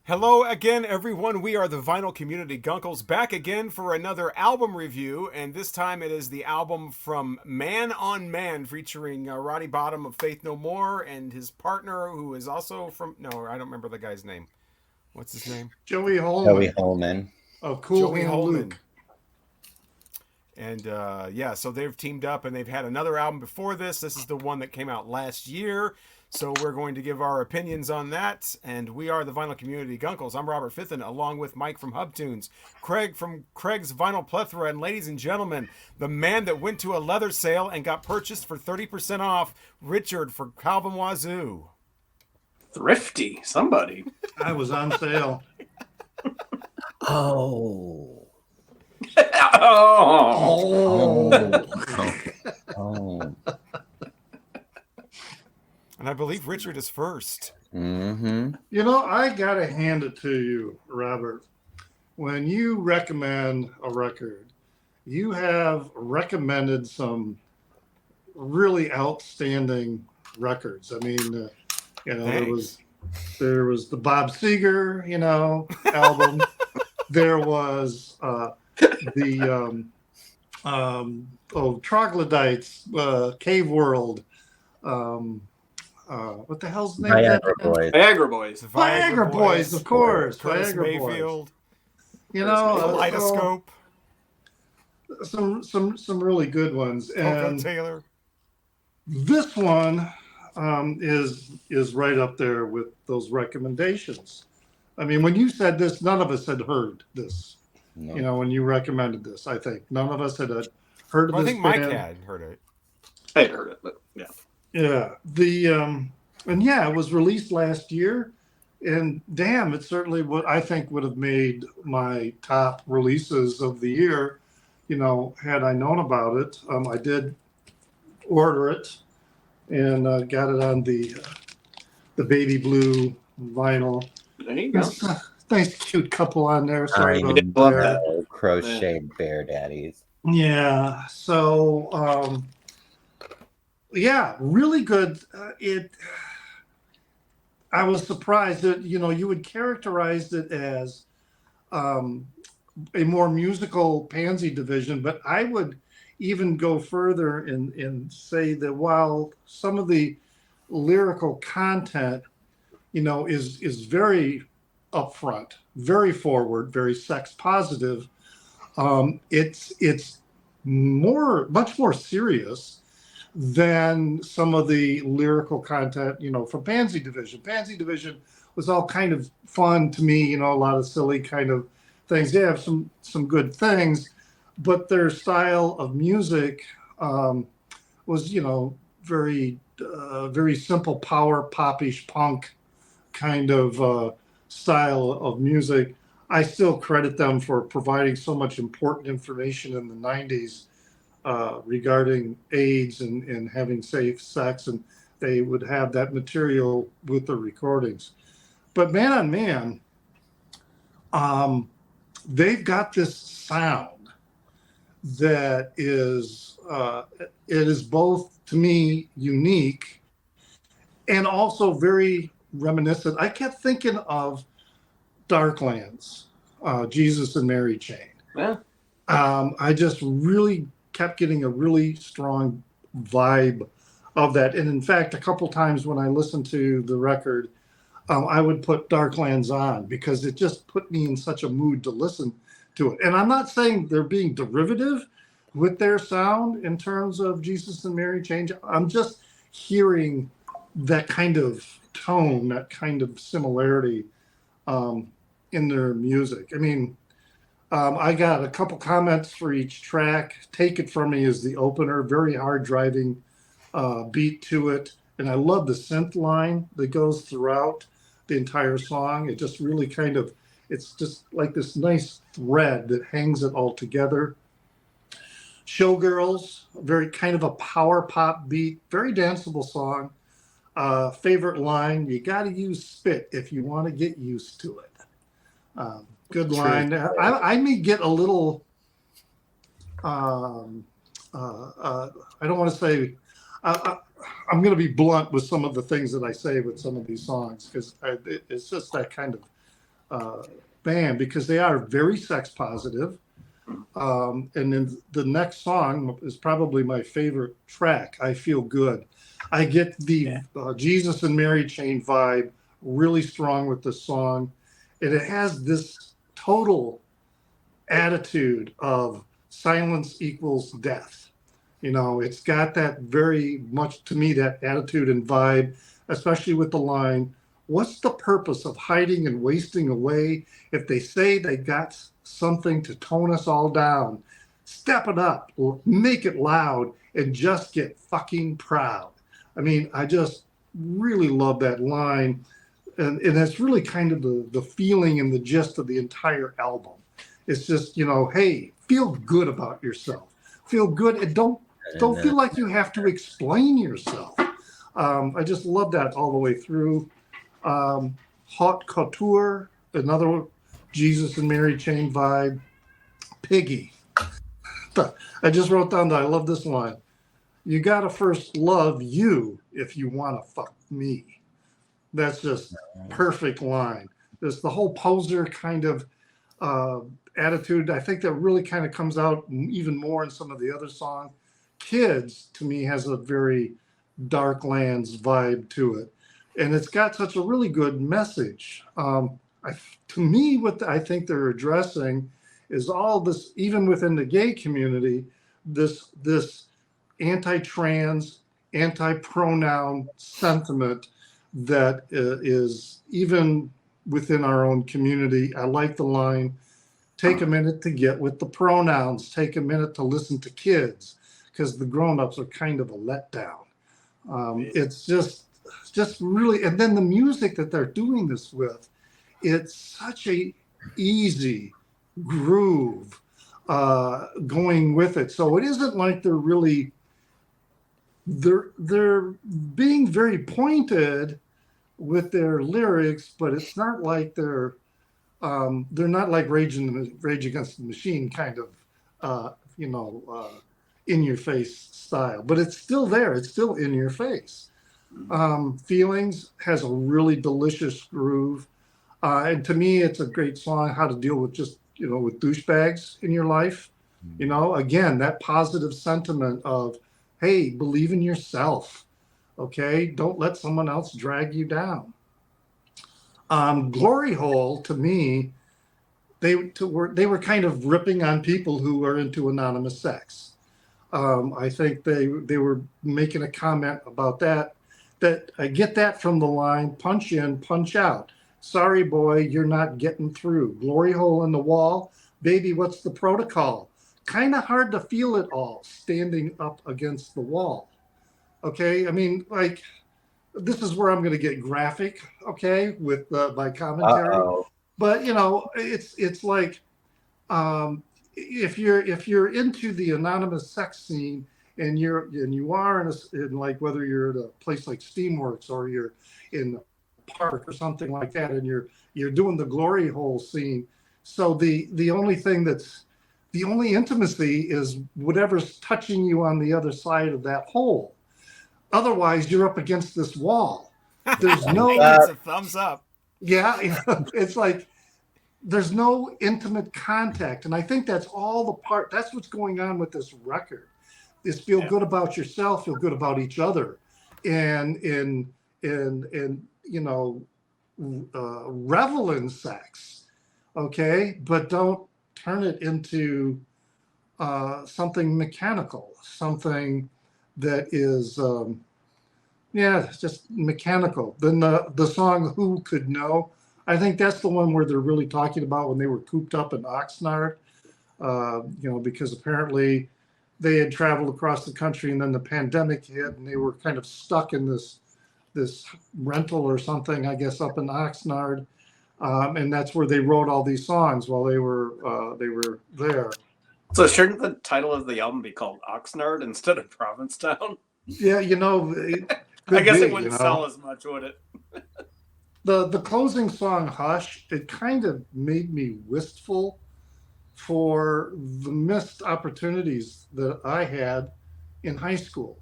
Hello again, everyone. We are the Vinyl Community Guncles, back again for another album review, and this time it is the album from Man on Man, featuring Roddy Bottum of Faith No More and his partner, who is also from, no, I don't remember the guy's name. What's his name? Joey Joey Holman Holman. of Cool Joey Hand Holman. Luke. And so they've teamed up and they've had another album before this. This is the one that came out last year. So we're going to give our opinions on that. And we are the Vinyl Community Guncles. I'm Robert Fithen, along with Mike from Hubtunes, Craig from Craig's Vinyl Plethora, and ladies and gentlemen, the man that went to a leather sale and got purchased for 30% off, Richard from Calvin Wazoo. Thrifty, somebody. I was on sale. Oh. Oh. Oh. And I believe Richard is first. Mm-hmm. You know, I gotta hand it to you, Robert. When you recommend a record, you have recommended some really outstanding records. I mean, Thanks. there was the Bob Seger, album. There was the Troglodytes, Cave World. What the hell's the name of that? Viagra Boys. Viagra Boys. Viagra Boys, of course. Curtis Viagra Boys. Mayfield. Kaleidoscope. Kaleidoscope. Some really good ones. Coco And Taylor. this one is right up there with those recommendations. I mean, when you said this, none of us had heard this. No. When you recommended this, I think none of us had heard of Well, I this. think Mike band. had heard it. I had heard it, but yeah. Yeah. It was released last year, and damn, it's certainly what I think would have made my top releases of the year. Had I known about it, I did order it and got it on the baby blue vinyl. There you go. Nice, cute couple on there. Sorry I about did love that. that. Crochet bear daddies. Yeah. So, really good. I was surprised that you had characterized it as a more musical Pansy division, but I would even go further and say that while some of the lyrical content, is very upfront, very forward, very sex positive, it's much more serious than some of the lyrical content, from Pansy Division. Pansy Division was all kind of fun to me, a lot of silly kind of things. They have some good things, but their style of music was, very very simple power popish punk kind of style of music. I still credit them for providing so much important information in the 90s regarding AIDS and having safe sex, and they would have that material with the recordings. But Man on Man, they've got this sound that is it is both, to me, unique and also very reminiscent. I kept thinking of Darklands, Jesus and Mary Chain. Yeah. I just really kept getting a really strong vibe of that. And in fact, a couple times when I listened to the record, I would put Darklands on because it just put me in such a mood to listen to it. And I'm not saying they're being derivative with their sound in terms of Jesus and Mary Chain. I'm just hearing that kind of tone, that kind of similarity in their music. I mean, I got a couple comments for each track. Take It From Me is the opener, very hard driving beat to it. And I love the synth line that goes throughout the entire song. It just really it's just like this nice thread that hangs it all together. Showgirls, very kind of a power pop beat, very danceable song. Favorite line, you got to use spit if you want to get used to it. Good line. I may get a little, I don't want to say, I'm going to be blunt with some of the things that I say with some of these songs because it's just that kind of uh, band because they are very sex positive. And then the next song is probably my favorite track, I Feel Good. I get the Jesus and Mary Chain vibe really strong with this song. And it has this total attitude of silence equals death. You know, it's got that very much, to me, that attitude and vibe, especially with the line, what's the purpose of hiding and wasting away if they say they got something to tone us all down? Step it up, make it loud, and just get fucking proud. I mean, I just really love that line. And that's really kind of the feeling and the gist of the entire album. It's just, you know, hey, feel good about yourself. Feel good and don't feel like you have to explain yourself. I just love that all the way through. Haute Couture, another Jesus and Mary Chain vibe. Piggy. I just wrote down that I love this line. You gotta first love you if you wanna fuck me. That's just perfect line. There's the whole poser kind of attitude. I think that really kind of comes out even more in some of the other songs. Kids, to me, has a very Dark Lands vibe to it. And it's got such a really good message. To me, what I think they're addressing is all this, even within the gay community, this anti-trans, anti-pronoun sentiment that is even within our own community. I like the line, take a minute to get with the pronouns, take a minute to listen to kids, because the grown-ups are kind of a letdown. It's just really, and then the music that they're doing this with, it's such a easy groove going with it. So it isn't like they're being very pointed with their lyrics, but it's not like they're not like Rage Against the Machine kind of in your face style, but it's still there. It's still in your face. Feelings has a really delicious groove. And to me, it's a great song, how to deal with just, with douchebags in your life. Again, that positive sentiment of, hey, believe in yourself. Okay. Don't let someone else drag you down. Glory Hole, to me, they were kind of ripping on people who are into anonymous sex. I think they were making a comment about that I get that from the line, punch in, punch out. Sorry, boy, you're not getting through. Glory hole in the wall. Baby, what's the protocol? Kind of hard to feel it all standing up against the wall. Okay, I mean, like, this is where I'm going to get graphic, okay, with my commentary. Uh-oh. But, it's like, if you're into the anonymous sex scene and you are in like, whether you're at a place like Steamworks or you're in the park or something like that, and you're doing the glory hole scene, so the only intimacy is whatever's touching you on the other side of that hole. Otherwise, you're up against this wall. There's no it's a thumbs up. Yeah, it's like there's no intimate contact, and I think that's that's what's going on with this record. Is feel good about yourself, feel good about each other, and revel in sex, okay, but don't turn it into something mechanical, something that is just mechanical. Then the song "Who Could Know," I think that's the one where they're really talking about when they were cooped up in Oxnard, because apparently they had traveled across the country and then the pandemic hit and they were kind of stuck in this rental or something, I guess, up in Oxnard. And that's where they wrote all these songs while they were there. So shouldn't the title of the album be called Oxnard instead of Provincetown? Yeah, I guess it wouldn't sell as much, would it? The closing song, Hush, it kind of made me wistful for the missed opportunities that I had in high school,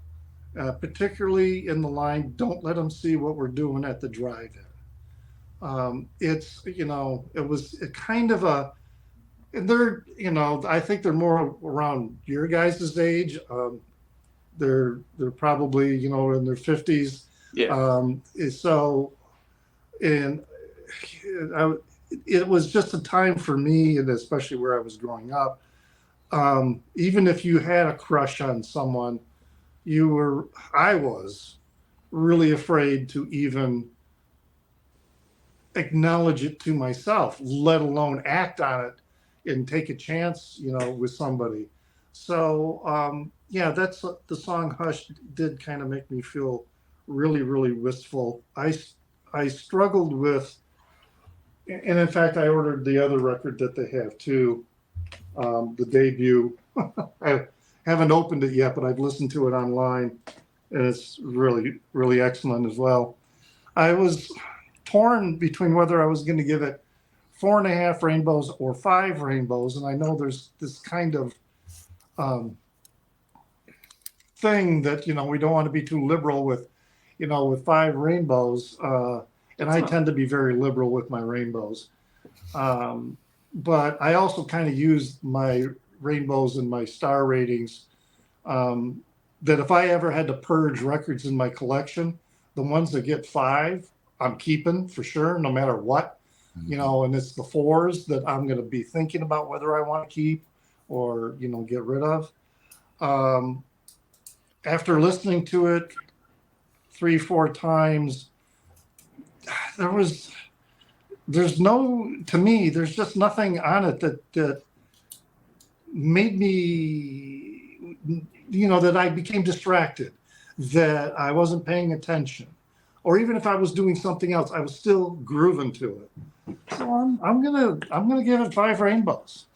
particularly in the line, don't let them see what we're doing at the drive-in. It's, it was a kind of a, and they're, I think they're more around your guys' age. They're probably, in their 50s. Yeah. So, and I, it was just a time for me, and especially where I was growing up. Even if you had a crush on someone, I was really afraid to even acknowledge it to myself, let alone act on it and take a chance, with somebody. So, yeah, that's the song Hush did kind of make me feel really, really wistful. I struggled with, and in fact, I ordered the other record that they have too, the debut. I haven't opened it yet, but I've listened to it online, and it's really, really excellent as well. I was torn between whether I was going to give it 4.5 rainbows or 5 rainbows, and I know there's this kind of um, thing that we don't want to be too liberal with, with 5 rainbows, and I tend to be very liberal with my rainbows. But I also kind of use my rainbows and my star ratings. That if I ever had to purge records in my collection, the ones that get 5, I'm keeping for sure, no matter what. And it's the 4s that I'm going to be thinking about whether I want to keep or get rid of. After listening to it 3-4 times, there's just nothing on it that made me, that I became distracted, that I wasn't paying attention, or even if I was doing something else, I was still grooving to it. So I'm gonna give it 5 rainbows.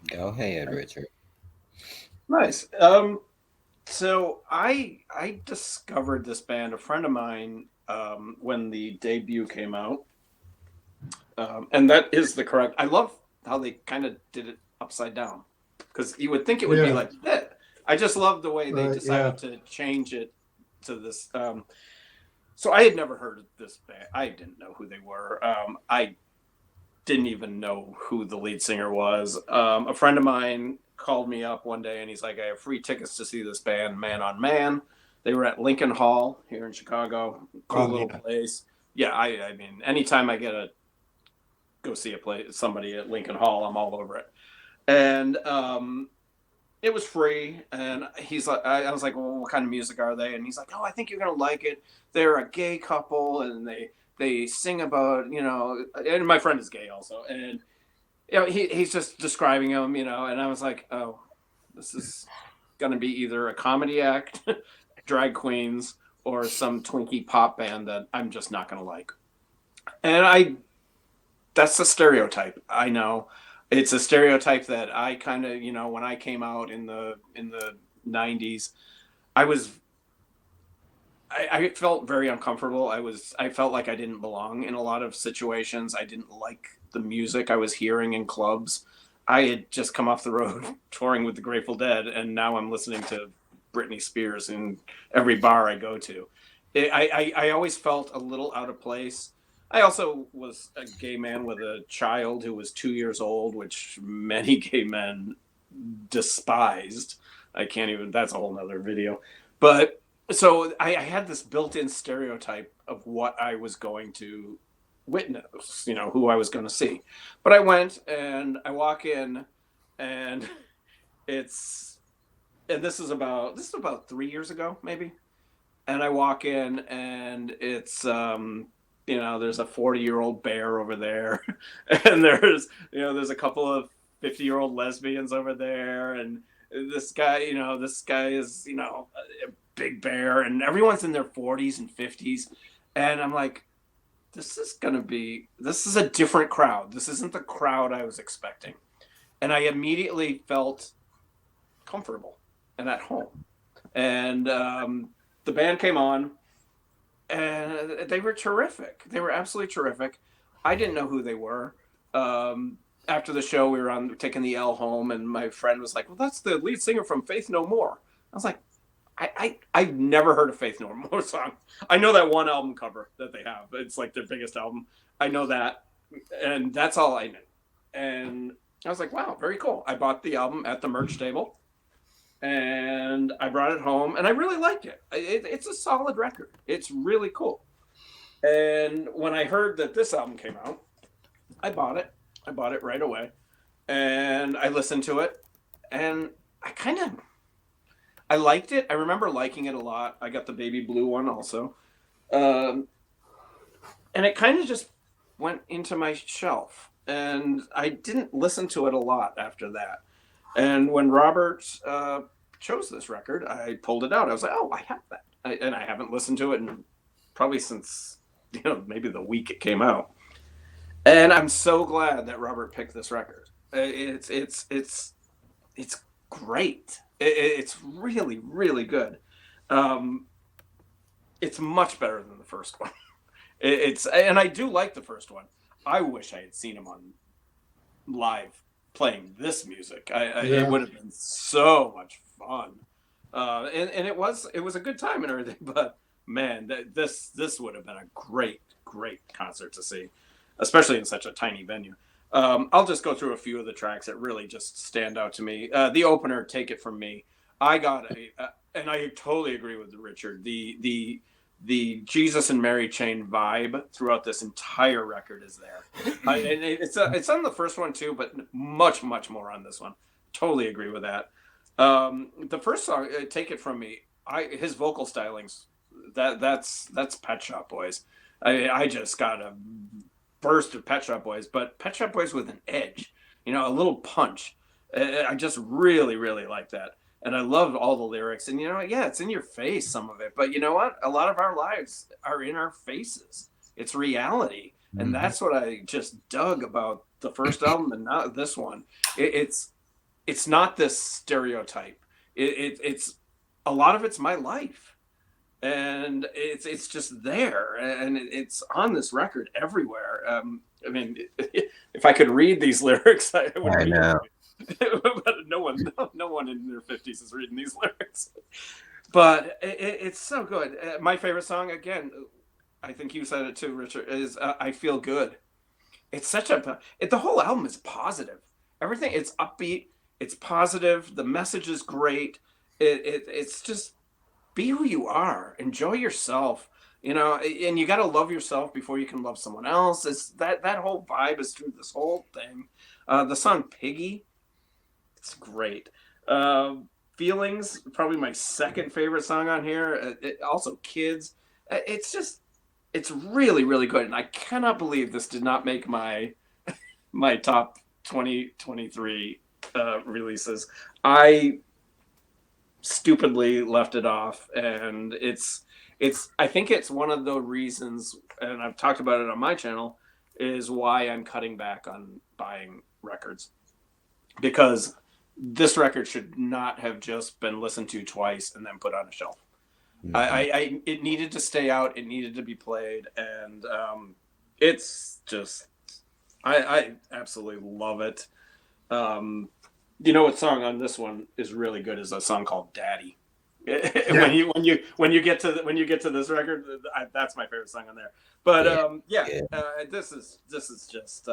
Go ahead, Richard. Nice. So I discovered this band, a friend of mine, when the debut came out, and that is the correct. I love how they kind of did it upside down, because you would think it would be like that. I just love the way they decided to change it to this. So I had never heard of this band. I didn't know who they were. I didn't even know who the lead singer was. A friend of mine called me up one day and he's like, I have free tickets to see this band, Man on Man. They were at Lincoln Hall here in Chicago. Cool little place. Yeah, I mean, anytime I get to go see somebody at Lincoln Hall, I'm all over it. And it was free. And he's like, I was like, well, what kind of music are they? And he's like, oh, I think you're gonna like it. They're a gay couple, and they sing about, and my friend is gay also, and he's just describing them, and I was like, oh, this is gonna be either a comedy act, drag queens, or some Twinkie pop band that I'm just not gonna like. And that's a stereotype. I know it's a stereotype that I kind of, when I came out in the 90s, I felt very uncomfortable. I felt like I didn't belong in a lot of situations. I didn't like the music I was hearing in clubs. I had just come off the road touring with the Grateful Dead, and now I'm listening to Britney Spears in every bar I go to. I always felt a little out of place. I also was a gay man with a child who was 2 years old, which many gay men despised. That's a whole nother video. But so I had this built-in stereotype of what I was going to witness, who I was going to see. But I went and I walk in, and this is about 3 years ago, maybe. And I walk in, and it's there's a 40-year-old bear over there, and there's a couple of 50-year-old lesbians over there, and this guy is a big bear, and everyone's in their 40s and 50s, and I'm like, this is a different crowd. This isn't the crowd I was expecting. And I immediately felt comfortable and at home. And the band came on, and they were terrific. They were absolutely terrific. I didn't know who they were. After the show, we were taking the L home, and my friend was like, well, that's the lead singer from Faith No More. I was like, I've never heard a Faith No More song. I know that one album cover that they have. It's like their biggest album. I know that, and that's all I knew. And I was like, wow, very cool. I bought the album at the merch table, and I brought it home, and I really like it. It's a solid record. It's really cool. And when I heard that this album came out, I bought it. I bought it right away, and I listened to it, and I liked it. I remember liking it a lot. I got the baby blue one also. And it kind of just went into my shelf. And I didn't listen to it a lot after that. And when Robert chose this record, I pulled it out. I was like, oh, I have that. And I haven't listened to it in probably since, maybe the week it came out. And I'm so glad that Robert picked this record. It's great. It's really, really good. It's much better than the first one. And I do like the first one. I wish I had seen him on live playing this music. It would have been so much fun. And it was a good time and everything. But man, this would have been a great concert to see, especially in such a tiny venue. I'll just go through a few of the tracks that really just stand out to me. The opener, "Take It From Me," I got and I totally agree with Richard. The Jesus and Mary chain vibe throughout this entire record is there. And it's on the first one too, but much more on this one. Totally agree with that. The first song, "Take It From Me," his vocal stylings, that's Pet Shop Boys. I just got a burst of Pet Shop Boys, but Pet Shop Boys with an edge, a little punch. I just really like that. And I love all the lyrics. And, it's in your face, some of it. But you know what? A lot of our lives are in our faces. It's reality. Mm-hmm. And that's what I just dug about the first album and not this one. It's not this stereotype. It's a lot of it's my life. And it's just there, and it's on this record everywhere. I mean, if I could read these lyrics, I would. I know, but no one in their 50s is reading these lyrics. But it's so good. My favorite song, again, I think you said it too, Richard, is "I Feel Good." It's such the whole album is positive. Everything, it's upbeat, it's positive. The message is great. It's just. Be who you are. Enjoy yourself, and you got to love yourself before you can love someone else. It's that whole vibe is through this whole thing. The song "Piggy," it's great. "Feelings," probably my second favorite song on here. Also "Kids." It's really good, and I cannot believe this did not make my top 2023 releases. I stupidly left it off, and I think it's one of the reasons, and I've talked about it on my channel, is why I'm cutting back on buying records, because this record should not have just been listened to twice and then put on a shelf. Mm-hmm. It needed to stay out, it needed to be played, and it's just I absolutely love it. What song on this one is really good is a song called "Daddy." Yeah. when you get to this record, that's my favorite song on there. But this is just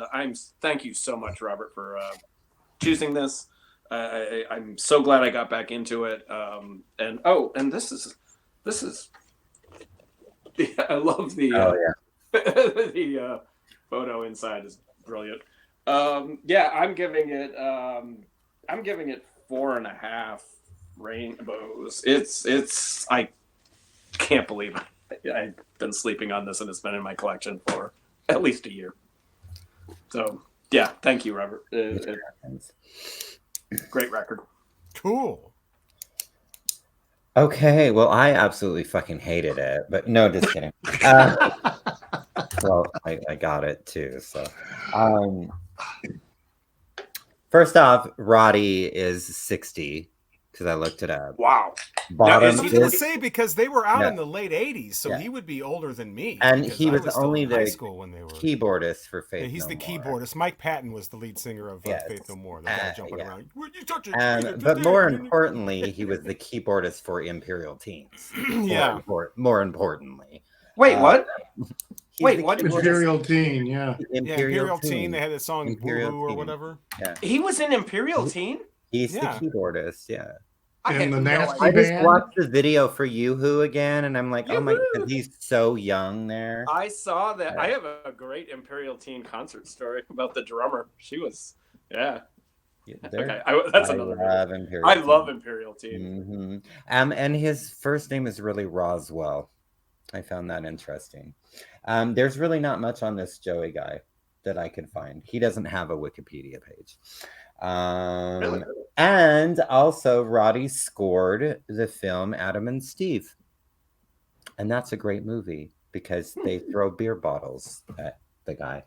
thank you so much, Robert, for choosing this. I'm so glad I got back into it. And this is I love the the photo inside is brilliant. I'm giving it 4.5 rainbows. It's I can't believe it. I've been sleeping on this, and it's been in my collection for at least a year. So thank you, Robert. Great record. Cool. Okay, well, I absolutely fucking hated it, but no, just kidding. Well, I got it too. So, first off, Roddy is 60. because I looked it up. Wow. Bottom is I was he going is, to say, because they were out Yeah. in the late 80s, so Yeah. he would be older than me. and because he I was still only in high the school when they were. keyboardist for Yeah, Faith he's No the More. keyboardist. Mike Patton was the lead singer of Yes. Faith No More. The guy jumping Yeah. around. Would you touch it? But more importantly, he was the keyboardist for Imperial Teens. Yeah. More importantly. Wait, what? He's Wait, the what? keyboardist- Imperial Teen, yeah. Yeah, Imperial Teen. They Teen. had a song Imperial Woohoo or Teen. whatever. Yeah. He was in Imperial Teen? He's Yeah. the keyboardist, yeah. I And had the no Nasty I idea. just Band. watched the video for Yoo-Hoo again, and I'm like, oh my, Yoo-hoo! because he's so young there. I saw that. Yeah. I have a great Imperial Teen concert story about the drummer. She was, yeah. Okay, that's another. Love Imperial I Teen. love Imperial Teen. And his first name is really Roswell. I found that interesting. There's really not much on this Joey guy that I could find. He doesn't have a Wikipedia page. Really? And also, Roddy scored the film Adam and Steve. And that's a great movie because they throw beer bottles at the guy,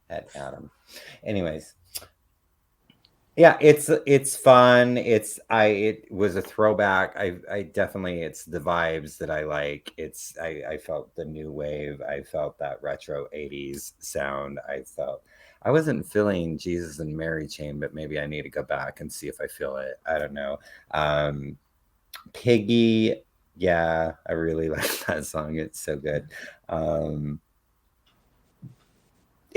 at Adam. Anyways. Yeah, it's fun. It was a throwback. I definitely, it's the vibes that I like. I felt the new wave. I felt that retro 80s sound. I wasn't feeling Jesus and Mary Chain, but maybe I need to go back and see if I feel it. I don't know. Piggy, yeah, I really like that song. It's so good.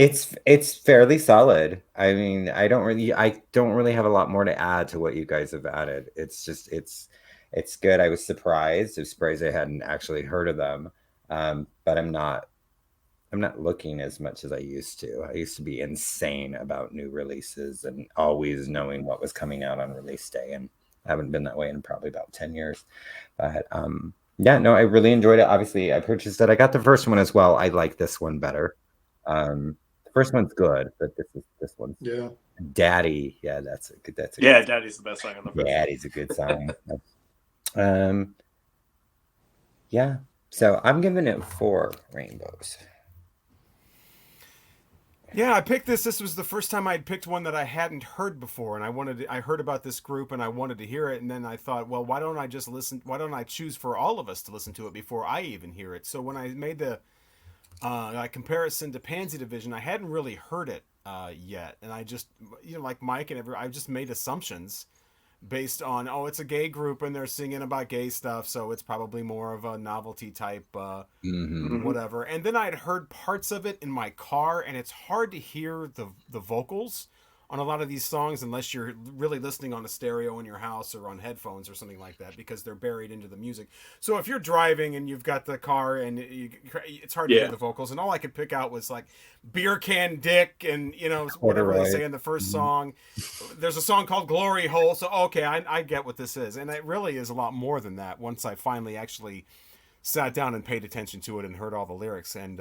It's fairly solid. I mean, I don't really have a lot more to add to what you guys have added. It's just it's good. I was surprised. I was surprised I hadn't actually heard of them. But I'm not looking as much as I used to. I used to be insane about new releases and always knowing what was coming out on release day, and I haven't been that way in probably about 10 years. But yeah, no, I really enjoyed it. Obviously, I purchased it. I got the first one as well. I like this one better. The first one's good, but this one's Daddy. Yeah, that's a good Daddy's the best song on the first. Daddy's a good song. Yeah. So I'm giving it 4 rainbows. Yeah, I picked this. This was the first time I'd picked one that I hadn't heard before, and I heard about this group and I wanted to hear it, and then I thought, well, why don't I just listen? Why don't I choose for all of us to listen to it before I even hear it? So when I made the comparison to Pansy Division, I hadn't really heard it yet, and I just, like Mike and I just made assumptions based on, it's a gay group and they're singing about gay stuff, so it's probably more of a novelty type whatever. And then I'd heard parts of it in my car, and it's hard to hear the vocals on a lot of these songs unless you're really listening on a stereo in your house or on headphones or something like that, because they're buried into the music. So if you're driving and you've got the car and it's hard to hear the vocals, and all I could pick out was like Beer Can Dick and whatever they say in the first song. There's a song called Glory Hole, so okay, I get what this is, and it really is a lot more than that once I finally actually sat down and paid attention to it and heard all the lyrics, and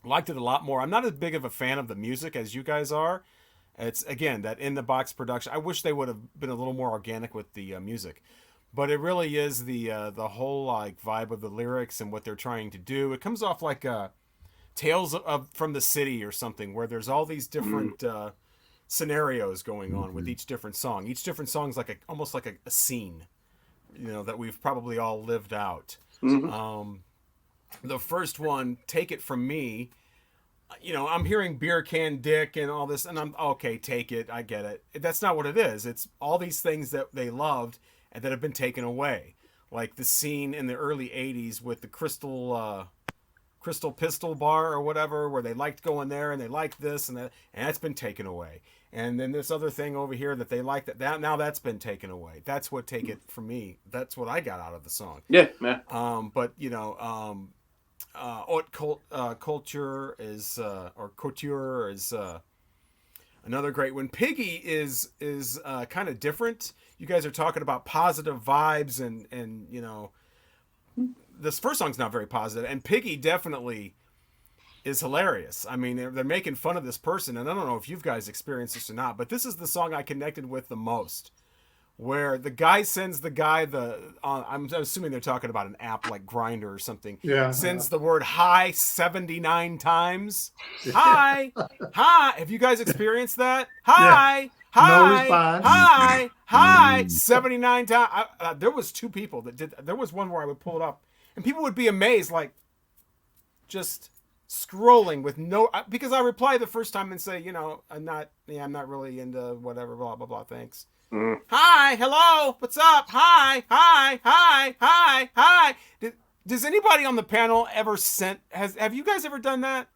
liked it a lot more. I'm not as big of a fan of the music as you guys are. It's, again, that in the box production. I wish they would have been a little more organic with the music, but it really is the whole like vibe of the lyrics and what they're trying to do. It comes off like Tales from the City or something, where there's all these different scenarios going on with each different song. Each different song's like almost like a scene, that we've probably all lived out. The first one, Take It From Me. I'm hearing Beer Can Dick and all this, and I'm okay, take it, I get it. That's not what it is. It's all these things that they loved and that have been taken away. Like the scene in the early 80s with the Crystal Pistol Bar or whatever, where they liked going there and they liked this and that, and that's been taken away. And then this other thing over here that they liked, that now that's been taken away. That's what Take It From Me. That's what I got out of the song. Yeah. But haute culture is or couture is another great one. Piggy is kind of different. You guys are talking about positive vibes, and this first song's not very positive, and Piggy definitely is hilarious. I mean, they're making fun of this person, and I don't know if you guys experienced this or not, but this is the song I connected with the most, where the guy sends the guy I'm assuming they're talking about an app like Grindr or something. Yeah. Sends the word hi 79 times. Hi. Hi. Have you guys experienced that? Hi. hi, response. hi, 79 times. There was 2 people that did. There was one where I would pull it up, and people would be amazed, like just scrolling with no. Because I reply the first time and say, I'm not really into whatever, blah blah blah. Thanks. Hi, hello, what's up? Hi. Does anybody on the panel ever have you guys ever done that?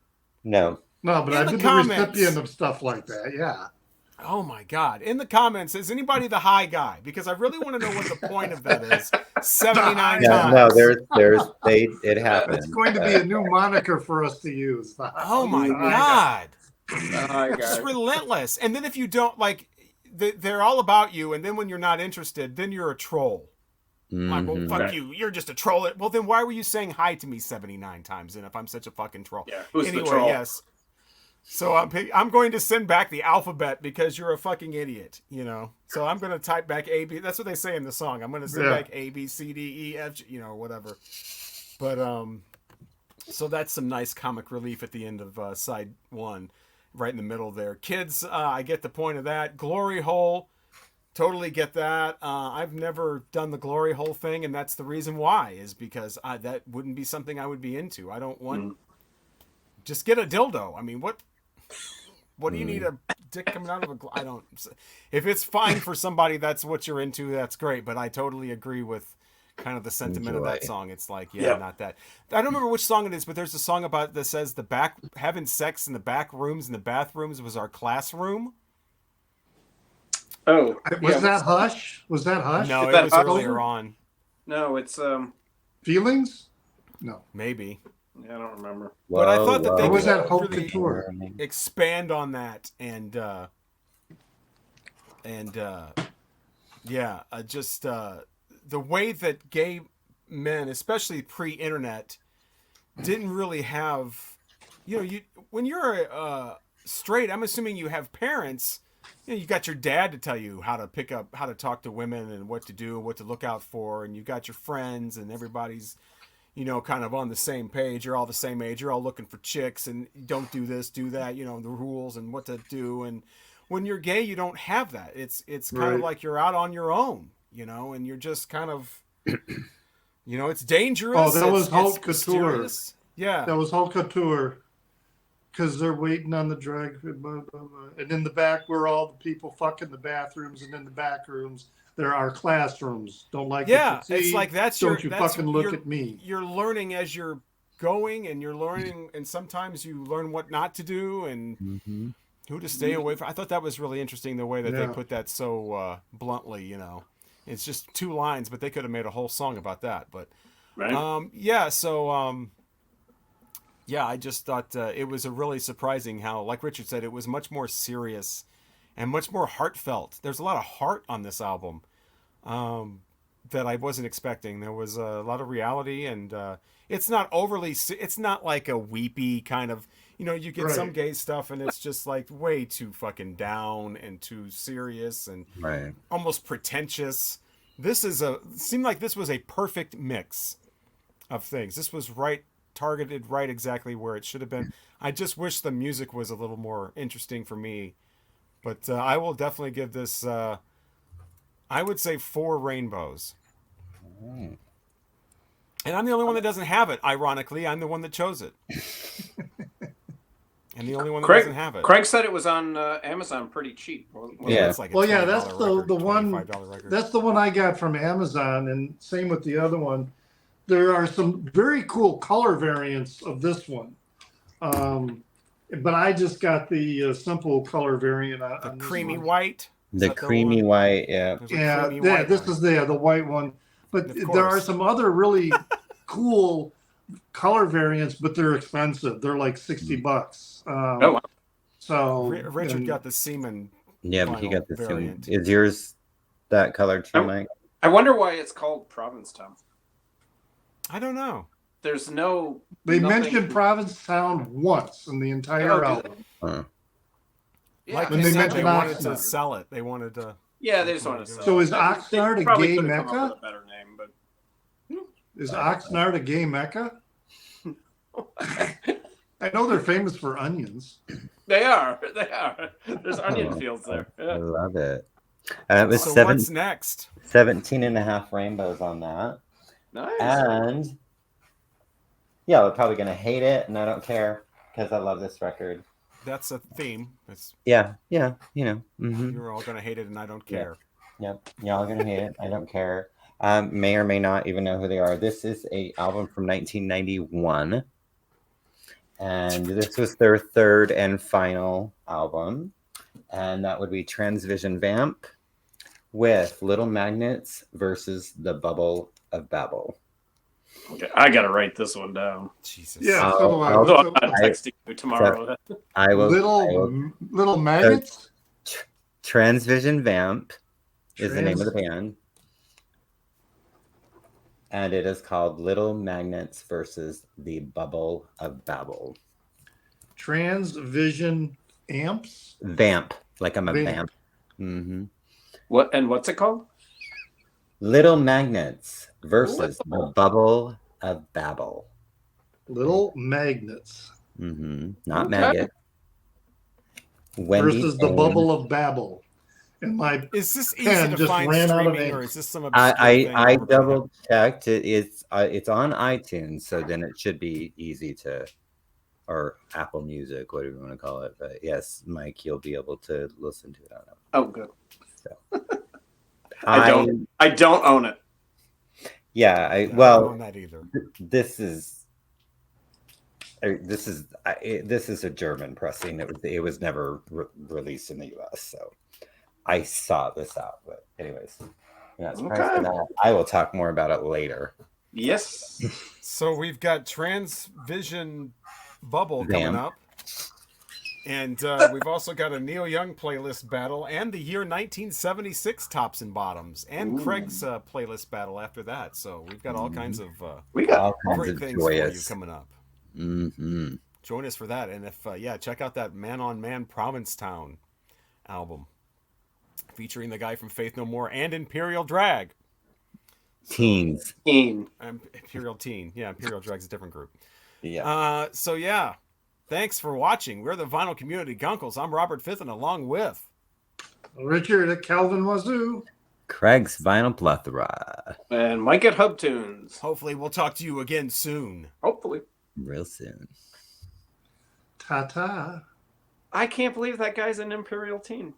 No. No, but I've been the recipient of stuff like that. Yeah. Oh my God. In the comments, is anybody the high guy? Because I really want to know what the point of that is. 79 times. No, it happened. It's going to be a new moniker for us to use. Oh my God. It's It's relentless. And then if you don't, like, they're all about you, and then when you're not interested, then you're a troll. Like, well, fuck you. You're just a troll. Well, then why were you saying hi to me 79 times then if I'm such a fucking troll? Yeah, who's anyway, the troll? Yes. So I'm going to send back the alphabet because you're a fucking idiot, So I'm going to type back A, B. That's what they say in the song. I'm going to send back A, B, C, D, E, F, G, whatever. But, so that's some nice comic relief at the end of side 1, right in the middle there. Kids, I get the point of that. Glory hole. Totally get that. I've never done the glory hole thing, and that's the reason why, is because that wouldn't be something I would be into. I don't want... Just get a dildo. I mean, what do you need a dick coming out of a... I don't... If it's fine for somebody, that's what you're into, that's great, but I totally agree with kind of the sentiment of that song. It's like, not that. I don't remember which song it is, but there's a song about that says having sex in the back rooms and the bathrooms was our classroom. Oh, was that Hush? Was that Hush? No, it was earlier on. No, it's Feelings? No, maybe. Yeah, I don't remember. But I thought that they was could that Haute really Couture? expand on that and just the way that gay men, especially pre-internet, didn't really have, when you're straight, I'm assuming you have parents. You got your dad to tell you how to talk to women and what to do and what to look out for, and you got your friends and everybody's, kind of on the same page. You're all the same age. You're all looking for chicks and don't do this, do that, the rules and what to do. And when you're gay, you don't have that. It's kind of like you're out on your own, and you're just kind of, it's dangerous. Oh, that was Haute Couture. Mysterious. Yeah. That was Haute Couture. Because they're waiting on the drag. And in the back, we're all the people fucking the bathrooms. And in the back rooms, there are classrooms. Don't like what you see. It's like Don't you fucking look at me. You're learning as you're going, and you're learning, and sometimes you learn what not to do and who to stay away from. I thought that was really interesting, the way that they put that so bluntly, It's just 2 lines, but they could have made a whole song about that. But I just thought it was a really surprising how, like Richard said, it was much more serious and much more heartfelt. There's a lot of heart on this album that I wasn't expecting. There was a lot of reality, and it's not it's not like a weepy kind of, you get some gay stuff and it's just like way too fucking down and too serious and almost pretentious. Seemed like this was a perfect mix of things. This was targeted right exactly where it should have been. I just wish the music was a little more interesting for me, but I will definitely give this I would say 4 rainbows. And I'm the only one that doesn't have it. Ironically, I'm the one that chose it. And the only one that doesn't have it. Craig said it was on Amazon pretty cheap. It's like that's the one. Record. That's the one I got from Amazon, and same with the other one. There are some very cool color variants of this one, but I just got the simple color variant. The creamy white. The creamy white, yeah. This is the white one. But there are some other really cool color variants, but they're expensive. They're like $60. So Richard got the semen. Yeah, he got the variant. Semen. Is yours that color too, Mike? I wonder why it's called Provincetown. I don't know. There's no. They mentioned Provincetown once in the entire album. Yeah. Like when they mentioned wanted to sell it. They wanted to. Yeah, they just wanted to sell it. So is Oxnard a gay mecca? A better name, but. Is Oxnard a gay mecca? I know they're famous for onions. They are. There's onion Oh, fields there. I Yeah. love it. It was So seven, what's next? 17 and a half rainbows on that. Nice. And yeah, we're probably going to hate it, and I don't care because I love this record. That's a theme. Yeah, mhm. You're all gonna hate it, and I don't care. Yep, y'all gonna hate it. I don't care. May or may not even know who they are. This is a album from 1991, and this was their third and final album, and that would be Transvision Vamp with Little Magnets versus the Bubble of Babel. Okay, I gotta write this one down. Jesus. Yeah, so do I. So What's I'm not texting you tomorrow. I will. Little maggots? Transvision Vamp is the name of the band. And it is called Little Magnets versus the Bubble of Babel. Transvision amps? Vamp, like I'm a Vamp. vamp. Mm-hmm. What's it called? Little Magnets versus the Bubble of Babel. Little magnets. Mm-hmm. Not Okay. maggot. Wendy versus the Payne. Bubble of Babel. And my Is this easy pen to just find ran out of streaming, ink. or is this some obscure thing? I double checked. It's on iTunes, so then it should be easy to, or Apple Music, whatever you want to call it. But yes, Mike, you'll be able to listen to it on it. Oh, good. So. I don't own it. Yeah, I don't own that either. This is a German pressing. It was never released in the U.S. So I saw this out. But anyways, yeah, for that. I will talk more about it later. Yes. So we've got Transvision Bubble coming up. And we've also got a Neil Young playlist battle and the year 1976 tops and bottoms and Craig's playlist battle after that. So we've got all kinds of great things for you coming up. Mm-hmm. Join us for that. And if, check out that Man on Man Provincetown album featuring the guy from Faith No More and Imperial Drag. Teens. Imperial Teen. Yeah, Imperial Drag's a different group. Yeah. Thanks for watching. We're the Vinyl Community Guncles. I'm Robert Fithen, along with Richard at Calvin Wazoo, Craig's Vinyl Plethora, and Mike at Hub Tunes. Hopefully, we'll talk to you again soon. Hopefully, real soon. Ta-ta. I can't believe that guy's an Imperial teen.